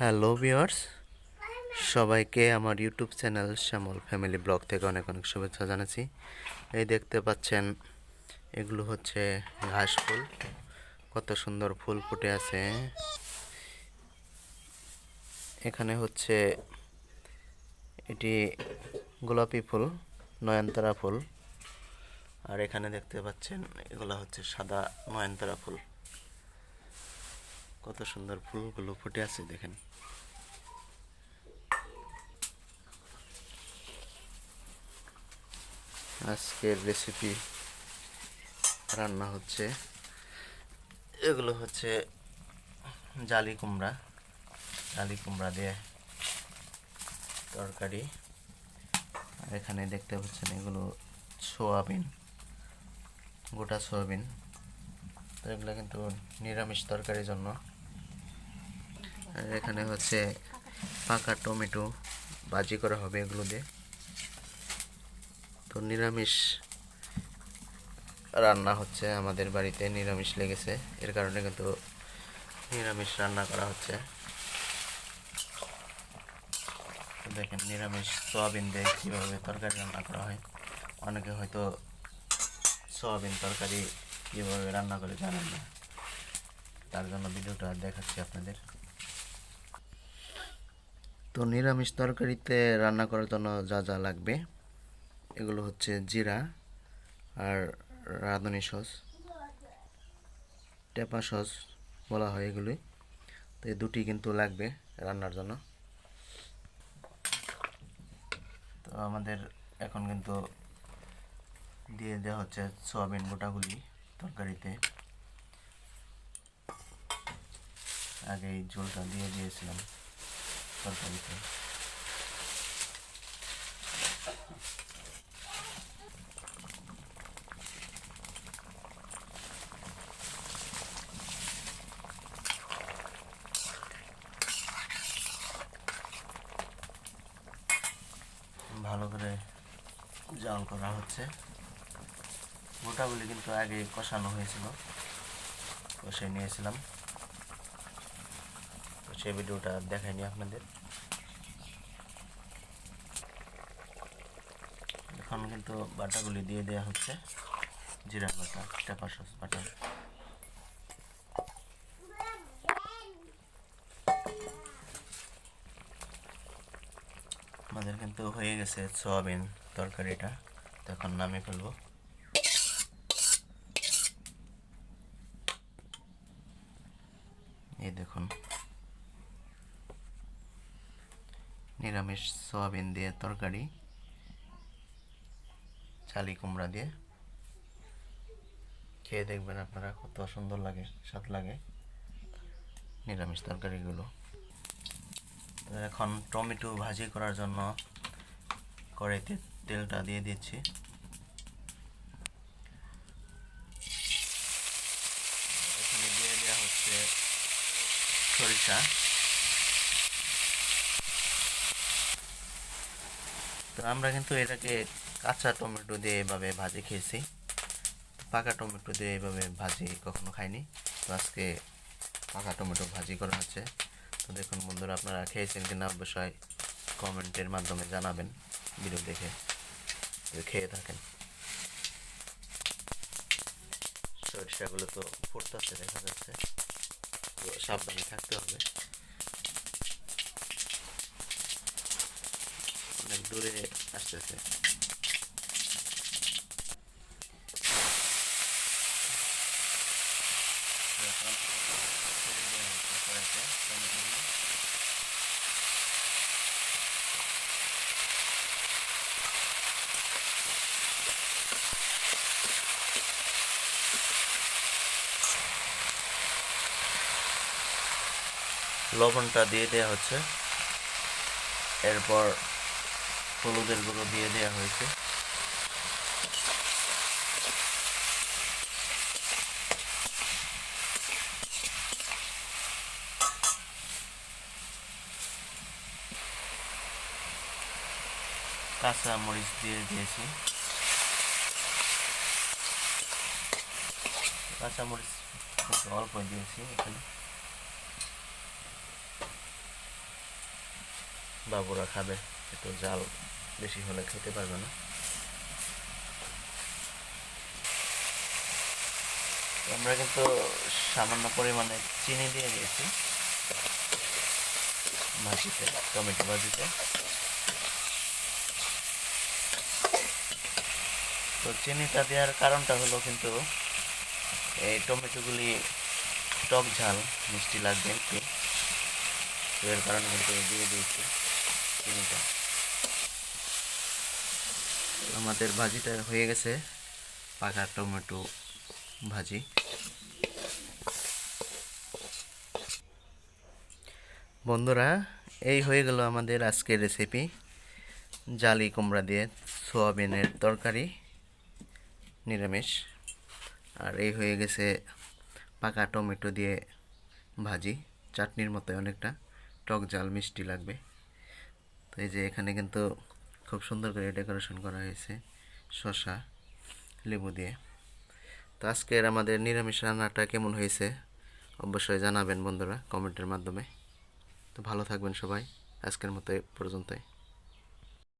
Hello viewers, সবাইকে আমার YouTube channel শ্যামল family blog থেকে অনেক অনেক শুভেচ্ছা জানাচ্ছি। এই দেখতে পাচ্ছেন, এগুলো হচ্ছে ঘাস ফুল। কত সুন্দর ফুল ফুটে আছে। এখানে হচ্ছে এটি গোলাপি ফুল, নয়নতারা ফুল। আর এখানে দেখতে পাচ্ছেন এগুলো হচ্ছে সাদা নয়নতারা ফুল। কত সুন্দর ফুলগুলো ফুটে আছে দেখেন। আজকের রেসিপি রান্না হচ্ছে, এগুলো হচ্ছে জালি কুমড়া দিয়ে তরকারি। আর এখানে দেখতে পাচ্ছেন এগুলো সোয়াবিন, গোটা সোয়াবিন। তো এগুলো কিন্তু নিরামিষ তরকারির জন্য। আর এখানে হচ্ছে পাকা টমেটো ভাজি করা হবে এগুলো দিয়ে। তো নিরামিষ রান্না হচ্ছে, আমাদের বাড়িতে নিরামিষ লেগেছে, এর কারণে কিন্তু নিরামিষ রান্না করা হচ্ছে। দেখেন নিরামিষ সোয়াবিন দিয়ে কীভাবে তরকারি রান্না করা হয়। অনেকে হয়তো সোয়াবিন তরকারি কীভাবে রান্না করে জানেন না, তার জন্য ভিডিওটা দেখাচ্ছি আপনাদের। তো নিরামিষ তরকারিতে রান্না করার জন্য যা যা লাগবে, এগুলো হচ্ছে জিরা আর রাঁধুনি সস, টেপা সস বলা হয় এগুলি। তো এই দুটি কিন্তু লাগবে রান্নার জন্য। তো আমাদের এখন কিন্তু দিয়ে দেওয়া হচ্ছে সয়াবিন গোটাগুলি তরকারিতে। আগে এই ঝোলটা দিয়ে দিয়েছিলাম তরকারিতে। ভালো করে জাল করা হচ্ছে। গোটাগুলি কিন্তু আগে কষানো হয়েছিল, কষে নিয়েছিলাম। তো সেই ভিডিওটা দেখাইনি আপনাদের। এখন কিন্তু বাটাগুলি দিয়ে দেওয়া হচ্ছে, জিরা বাটা, টেপা সস বাটা। আমাদের কিন্তু হয়ে গেছে সয়াবিন তরকারিটা। তো এখন নামিয়ে ফেলবো। এই দেখুন, নিরামিষ সয়াবিন দিয়ে তরকারি, চালি কুমড়া দিয়ে। খেয়ে দেখবেন আপনারা, কত সুন্দর লাগে, স্বাদ লাগে নিরামিষ তরকারিগুলো। তো এখন টমেটো ভাজি করার জন্য কড়াইতে তেলটা দিয়ে দিচ্ছি। এখানে দিয়ে দেওয়া হচ্ছে সরিষা। তো আমরা কিন্তু এটাকে কাঁচা টমেটো দিয়ে এভাবে ভাজি খেয়েছি, পাকা টমেটো দিয়ে এভাবে ভাজি কখনো খাইনি। তো আজকে পাকা টমেটো ভাজি করা হচ্ছে। তো দেখুন বন্ধুরা, আপনারা খেয়েছেন কিনা অবশ্যই কমেন্টের মাধ্যমে জানাবেন, ভিডিও দেখে খেয়ে থাকেন। সরিষাগুলো তো ফুটতেছে দেখা যাচ্ছে, তো সাবধানে থাকতে হবে। অনেক দূরে আসতেছে। লবণটা দিয়ে দেওয়া হচ্ছে, এরপর হলুদের গুঁড়ো দিয়ে দেওয়া হয়েছে। কাঁচা মরিচ দিয়ে দিয়েছি। কাঁচামরিচ কিন্তু অল্প দিয়েছি এখানে। বাবুরা খাবে, একটু জাল বেশি হলে খেতে পারবে না। আমরা কিন্তু সামান্য পরিমাণে চিনি দিয়ে দিয়েছি ভাজিতে, টমেটো ভাজিতে। তো চিনিটা দেওয়ার কারণটা হলো কিন্তু এই টমেটোগুলি টক ঝাল মিষ্টি লাগবে একটু, তো এর কারণে কিন্তু দিয়ে দিয়েছি চিনিটা। আমাদের ভাজিটা হয়ে গেছে, পাকা টমেটো ভাজি। বন্ধুরা, এই হয়ে গেল আমাদের আজকের রেসিপি, জালি কুমড়া দিয়ে সোয়াবিনের তরকারি নিরামিষ। আর এই হয়ে গেছে পাকা টমেটো দিয়ে ভাজি, চাটনির মতো অনেকটা টক ঝাল মিষ্টি লাগবে। তো এই যে এখানে কিন্তু খুব সুন্দর করে ডেকোরেশন করা হয়েছে শসা লেবু দিয়ে। তো আজকের আমাদের নিরামিষ রান্নাটা কেমন হয়েছে অবশ্যই জানাবেন বন্ধুরা কমেন্টের মাধ্যমে। তো ভালো থাকবেন সবাই, আজকের মতো এ পর্যন্তই।